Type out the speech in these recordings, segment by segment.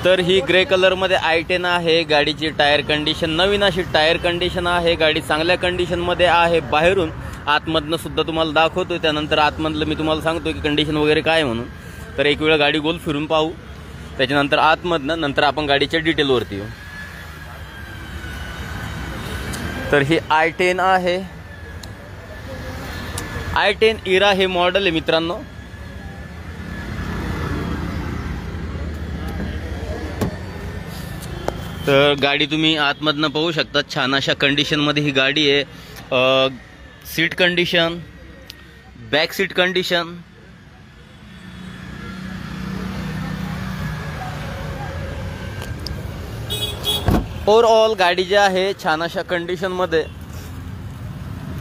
तर ही ग्रे कलरमध्ये i10 आहे। गाडीची टायर कंडिशन नवीन अशी टायर कंडिशन आहे। गाडी चांगल्या कंडिशनमध्ये आहे। बाहेरून आतमधनं सुद्धा तुम्हाला दाखवतो, त्यानंतर आतमधलं मी तुम्हाला सांगतो की कंडिशन वगैरे काय म्हणून। तर एक वेळ गाडी गोल फिरून पाहू, त्याच्यानंतर आतमधनं नंतर आपण गाडीच्या डिटेलवरती येऊ। तर ही i10 आहे, i10 इरा हे मॉडेल आहे मित्रांनो। तर गाडी तुम्ही आतमधनं पाहू शकता, छान अशा कंडिशनमध्ये ही गाडी आहे। Seat condition, back seat condition, overall गाडी जी आहे छान अशा कंडिशनमध्ये।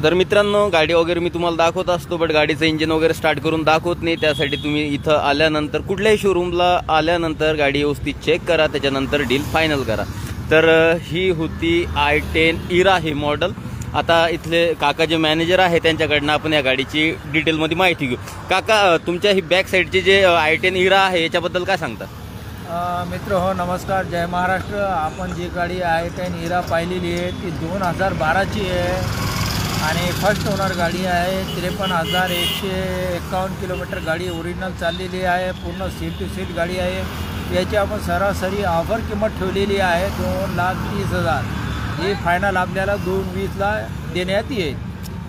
तर मित्रांनो गाडी वगैरे मी तुम्हाला दाखवत असतो, बट गाडीचं इंजिन वगैरे स्टार्ट करून दाखवत नाही। त्यासाठी तुम्ही इथं आल्यानंतर कुठल्याही शोरूमला आल्यानंतर गाडी व्यवस्थित चेक करा, त्याच्यानंतर डील फायनल करा। तर ही होती i10 इरा हे मॉडेल। आता इथले काका जे मॅनेजर आहे त्यांच्याकडनं आपण या गाडीची डिटेलमध्ये माहिती घेऊ। काका, तुमच्या ही बॅक साईडचे जे i10 इरा आहे याच्याबद्दल काय सांगता? मित्र हो, नमस्कार, जय महाराष्ट्र। आपण जी गाडी i10 इरा पाहिलेली आहे ती 2011ची आहे आणि फर्स्ट ओनर गाडी आहे। 53,151 किलोमीटर गाडी ओरिजिनल चाललेली आहे। पूर्ण सीट टू सीट गाडी आहे। याची आपण सरासरी ऑफर किंमत ठेवलेली आहे 2,30,000। ही फायनल आपल्याला 2,20,000ला देण्यात येईल।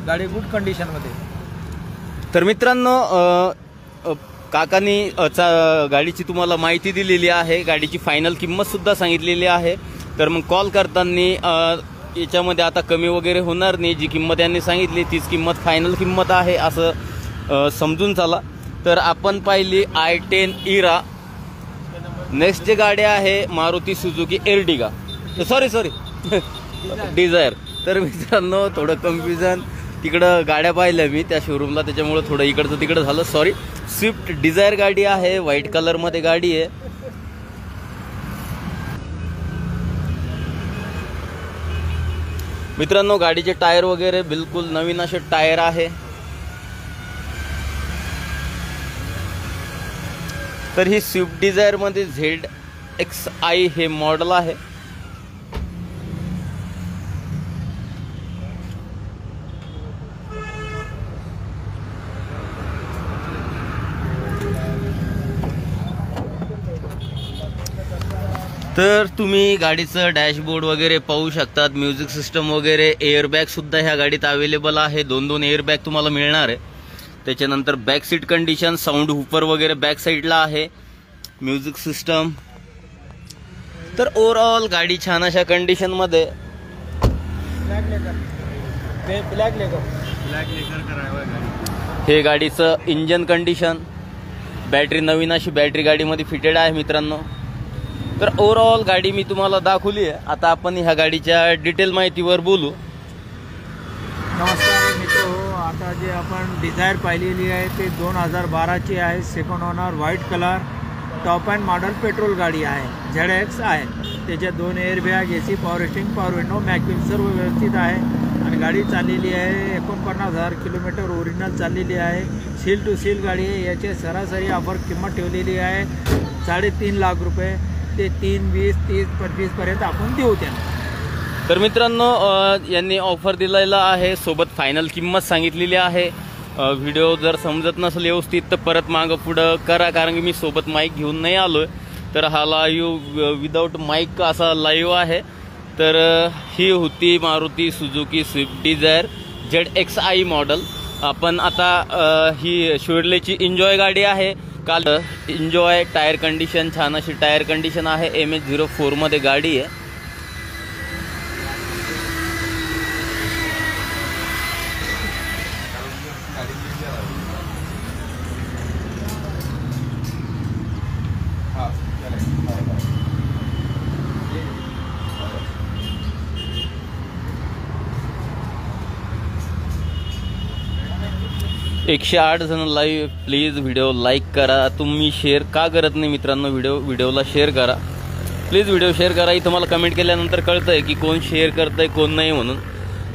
गाडी गुड कंडिशनमध्ये। तर मित्रांनो काकांनी गाडीची तुम्हाला माहिती दिलेली आहे, गाडीची फायनल किंमतसुद्धा सांगितलेली आहे। तर मग कॉल करताना याच्यामध्ये आता कमी वगैरे होणार नाही, जी किंमत यांनी सांगितली तीच किंमत फायनल किंमत आहे असं समजून चला। तर आपण पाहिली i10 इरा। नेक्स्ट जी गाडी आहे Maruti Suzuki Ertiga, sorry Dzire. तर मित्रांनो थोडं कन्फ्युजन, तिकडं गाड्या पाहिल्या मी त्या शोरूमला, त्याच्यामुळे थोडं इकडचं तिकडं झालं, सॉरी। स्विफ्ट डिझायर गाडी आहे, व्हाईट कलरमध्ये गाडी आहे। मित्रांनो गाडीचे टायर वगैरे बिलकुल नवीन असे टायर आहे। तर ही स्विफ्ट डिझायर मध्ये ZXi हे मॉडेल आहे। तर तुम्ही गाडीचं डॅशबोर्ड वगैरे पाहू शकतात, म्युझिक सिस्टम वगैरे, एअरबॅग सुद्धा ह्या गाडीत अवेलेबल आहे। 2 एअरबॅग तुम्हाला मिळणार आहे। त्याच्यानंतर back seat condition, sound Hooper वगैरे बॅक साईडला आहे, म्युझिक सिस्टम। तर ओव्हरऑल गाडी छान अशा कंडिशनमध्ये। हे गाडीचं इंजन कंडिशन, बॅटरी नवीन अशी बॅटरी गाडीमध्ये फिटेड आहे मित्रांनो। तर ओव्हरऑल गाडी मी तुम्हाला दाखवली आहे। आता आपण ह्या गाडीच्या डिटेल माहितीवर बोलू। नमस्कार मित्र हो, आता जे आपण डिझायर पाहिलेली आहे ते 2012ची आहे। Second owner, white colour, top and model petrol गाडी आहे। ZX आहे। त्याच्या 2 airbag, AC, power steering, power window, mag wheel सर्व व्यवस्थित आहे आणि गाडी चाललेली आहे 49,000 किलोमीटर ओरिजिनल चाललेली आहे। सील टू सील गाडी आहे। याची सरासरी ऑफर किंमत ठेवलेली आहे 3.5 लाख रुपये ते 3, 20, 30, 25 पर्यंत आपण देऊ त्यांना। तर मित्रांनो यांनी ऑफर दिलेला आहे, सोबत फायनल किंमत सांगितलेली आहे। व्हिडिओ जर समजत नसेल व्यवस्थित तर परत मागं पुढं करा, कारण की मी सोबत माईक घेऊन नाही आलोय। तर हा लाईव्ह विदाऊट माईक असा लाईव्ह आहे। तर ही होती Maruti Suzuki Swift Dzire ZXi model. आपण आता ही शोरलेची एन्जॉय गाडी आहे। काल एन्जॉय टायर कंडिशन, छान अशी टायर कंडिशन आहे। MH04 मध्ये गाडी आहे। एकशे 8 जण लाईव्ह, प्लीज व्हिडिओ लाईक करा। तुम्ही शेअर का करत नाही मित्रांनो? व्हिडिओला शेअर करा प्लीज, व्हिडिओ शेअर करा। इथं मला कमेंट केल्यानंतर कळतंय की कोण शेअर करतंय कोण नाही म्हणून।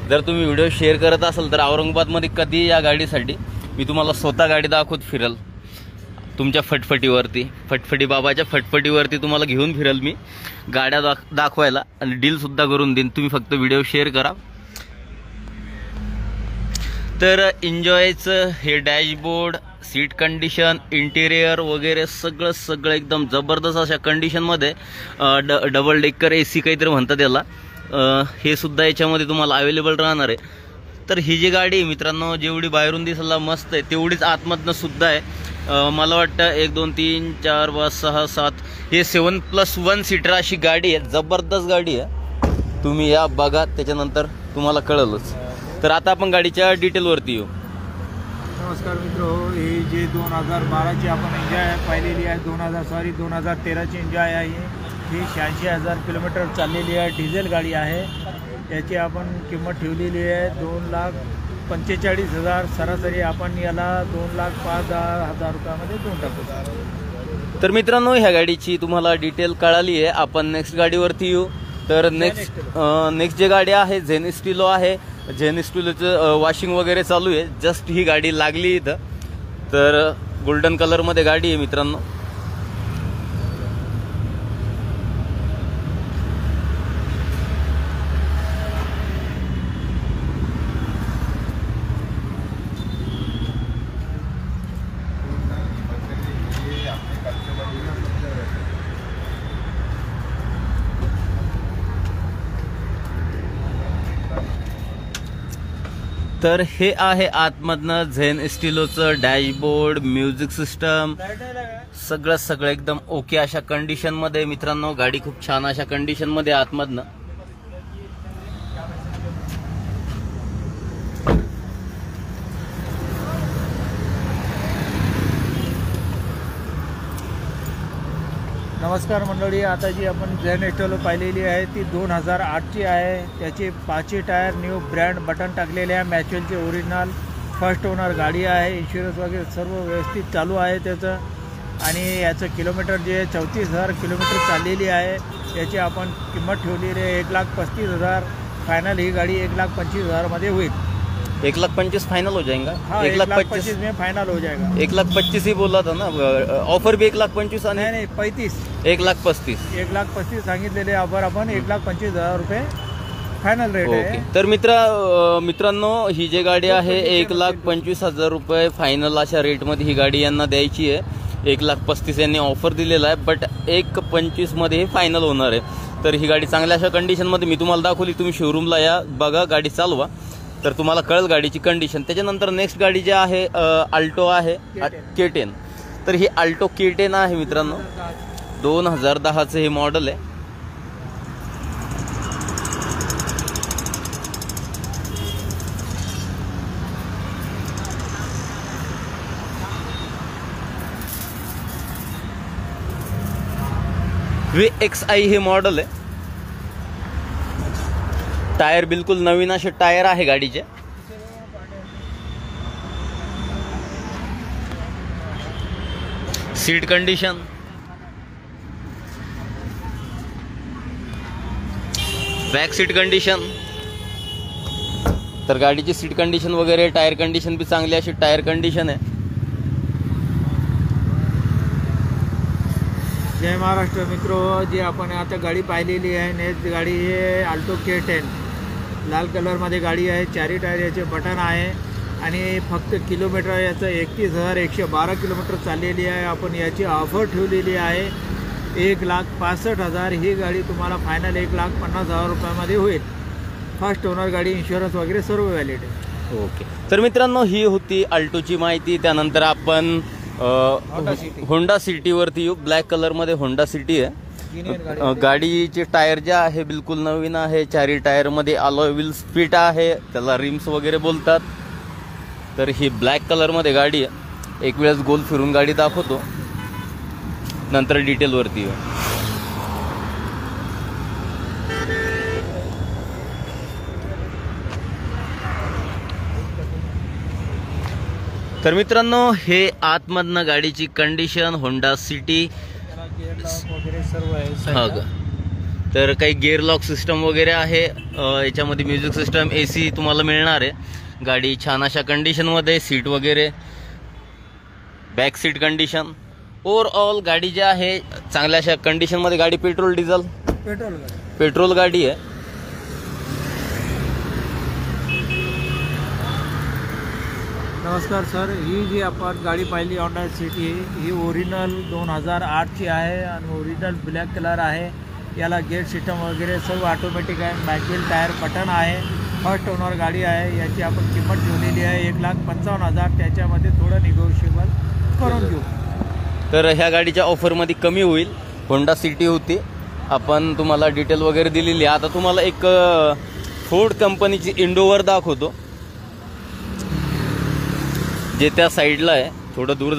जर तुम्ही व्हिडिओ शेअर करत असाल तर औरंगाबादमध्ये कधी या गाडीसाठी मी तुम्हाला स्वतः गाडी दाखवत फिरल। तुमच्या फटफटी बाबाच्या फटफटीवरती तुम्हाला घेऊन फिरेल मी गाड्या दाखवायला आणि डीलसुद्धा करून देईन. तुम्ही फक्त व्हिडिओ शेअर करा. तर एन्जॉयचं हे डॅशबोर्ड, सीट कंडिशन, इंटिरियर वगैरे सगळं एकदम जबरदस्त अशा कंडिशनमध्ये डबल डेकर AC काहीतरी म्हणतात त्याला, हे सुद्धा याच्यामध्ये तुम्हाला अवेलेबल राहणार आहे. तर ही जी गाडी आहे मित्रांनो, जेवढी बाहेरून दिसायला मस्त आहे तेवढीच आतमधनं सुद्धा आहे. मला वाटतं 1 2 3 4 5 6 7 हे 7+1 सीटर अशी गाडी आहे. जबरदस्त गाडी आहे. तुम्ही या बघा, त्याच्यानंतर तुम्हाला कळलंच. तर आता आपण गाडीच्या डिटेलवरती येऊ. नमस्कार मित्र हो, ही जी 2012ची आपण एन्जॉय पाहिलेली आहे, 2013ची एन्जॉय आहे. ही 86,000 किलोमीटर चाललेली आहे, डिझेल गाडी आहे. याची आपण किंमत ठेवलेली आहे 2,45,000. सरासरी आपण याला 2,05,000 रुपयामध्ये देऊन टाकू. तर मित्रांनो, ह्या गाडीची तुम्हाला डिटेल कळाली आहे. आपण नेक्स्ट गाडीवरती येऊ. तर नेक्स्ट जी गाडी आहे झेन स्टिलो आहे. झेन स्टिलोचं वॉशिंग वगैरे चालू आहे. जस्ट ही गाडी लागली इथं. तर गोल्डन कलरमध्ये गाडी आहे मित्रांनो. तर हे आहे आतमधनं झेन स्टिलोचं डॅशबोर्ड, म्युझिक सिस्टम, सगळं एकदम ओके अशा कंडिशनमध्ये मित्रांनो. गाडी खूप छान अशा कंडिशनमध्ये आतमधनं. नमस्कार मंडळी, आता जी आपण झेन स्टिलो पाहिलेली आहे ती 2008ची आहे. त्याचे 5 टायर न्यू ब्रँड बटन टाकलेले आहे. मॅच्युअलचे ओरिजिनल फर्स्ट ओनर गाडी आहे. इन्शुरन्स वगैरे सर्व व्यवस्थित चालू आहे त्याचं. आणि याचं किलोमीटर जे आहे 34,000 किलोमीटर चाललेली आहे. याची आपण किंमत ठेवलेली आहे 1,35,000. फायनल ही गाडी 1,25,000 मध्ये होईल. 1,25,000 फाइनल हो जाएगा. हाँ, 1,25,000 में फाइनल हो जाएगा. 1,25,000 ही बोला था ना. ऑफर भी 1,25,000 नाही 35. 1,35,000. 1,35,000 सांगितलेले ऑफर आपण 1,25,000 रुपये फायनल रेट आहे. ओके. तर मित्रांनो, ही जी गाडी आहे 1,25,000 रुपये फायनल अशा रेटमध्ये ही गाडी यांना द्यायची आहे. 1,35,000 यांनी ऑफर दिलेला आहे, बट 1,25,000 मध्ये हे फायनल होणार आहे. तर ही गाडी चांगल्या अशा कंडिशनमध्ये मी तुम्हाला दाखवली. तुम्ही शोरूमला या, बघा, गाडी चालवा, तर तुम्हाला कळेल गाडीची कंडिशन. त्याच्यानंतर नेक्स्ट गाडी जी आहे अल्टो आहे K10. तर ही अल्टो K10 आहे मित्रांनो. 2010चं हे मॉडेल आहे. VXI हे मॉडेल आहे. टायर बिलकुल नवीन असे टायर आहे गाडीचे. Seat condition, back seat condition. तर गाडीची सीट कंडिशन वगैरे, टायर कंडिशन भी चांगली अशी टायर कंडिशन आहे. जय महाराष्ट्र मित्रो, जी आपण आता गाडी पाहिलेली आहे नेक्स्ट गाडी आहे अल्टो K10. लाल कलरमध्ये गाडी आहे. 4 टायर याचे बटन आहे. आणि फक्त किलोमीटर याचं 31,112 किलोमीटर चाललेली आहे. आपण याची ऑफर ठेवलेली आहे 1,65,000. ही गाडी तुम्हाला फायनल 1,50,000 रुपयामध्ये होईल. फर्स्ट ओनर गाडी, इन्शुरन्स वगैरे सर्व व्हॅलिड आहे. ओके. तर मित्रांनो, ही होती अल्टोची माहिती. त्यानंतर आपण होंडा सिटीवरती येऊ. ब्लॅक कलरमध्ये होंडा सिटी आहे. गाडीचे टायर जे आहे बिलकुल नवीन आहे. 4 टायरमध्ये अलॉय व्हील्स फिट आहे, त्याला रिम्स वगैरे बोलतात. तर ही ब्लॅक कलरमध्ये गाडी आहे. एक वेळेस गोल फिरून गाडी दाखवतो, नंतर डिटेलवरती येऊ. तर मित्रांनो, हे आतमधनं गाडीची कंडिशन होंडा सिटी वगैरे सर्व आहे. हा का. तर काही गिअर लॉक सिस्टम वगैरे आहे. याच्यामध्ये म्युझिक सिस्टम, AC तुम्हाला मिळणार आहे. गाडी छान अशा कंडिशनमध्ये. सीट वगैरे, बॅक सीट कंडिशन, ओव्हरऑल गाडी जी आहे चांगल्या अशा कंडिशनमध्ये गाडी पेट्रोल डिझेल पेट्रोल गाडी. पेट्रोल गाडी आहे. नमस्कार सर, ही जी आपण गाडी पाहिली होंडा सिटी ही ओरिजिनल 2008ची आहे आणि ओरिजिनल ब्लॅक कलर आहे. याला गेट सिस्टम वगैरे सर्व ऑटोमॅटिक आहे. मॅग्विल टायर बटन आहे. फर्स्ट ओनर गाडी आहे. याची आपण किंमत ठेवलेली आहे 1,55,000. त्याच्यामध्ये थोडं निगोशिएबल करून घेऊ. तर ह्या गाडीच्या ऑफरमध्ये कमी होईल. होंडा सिटी होती, आपण तुम्हाला डिटेल वगैरे दिलेली आहे. आता तुम्हाला एक फोर्ड कंपनीची इंडोवर दाखवतो, जे त्या साईडला आहे, थोडं दूर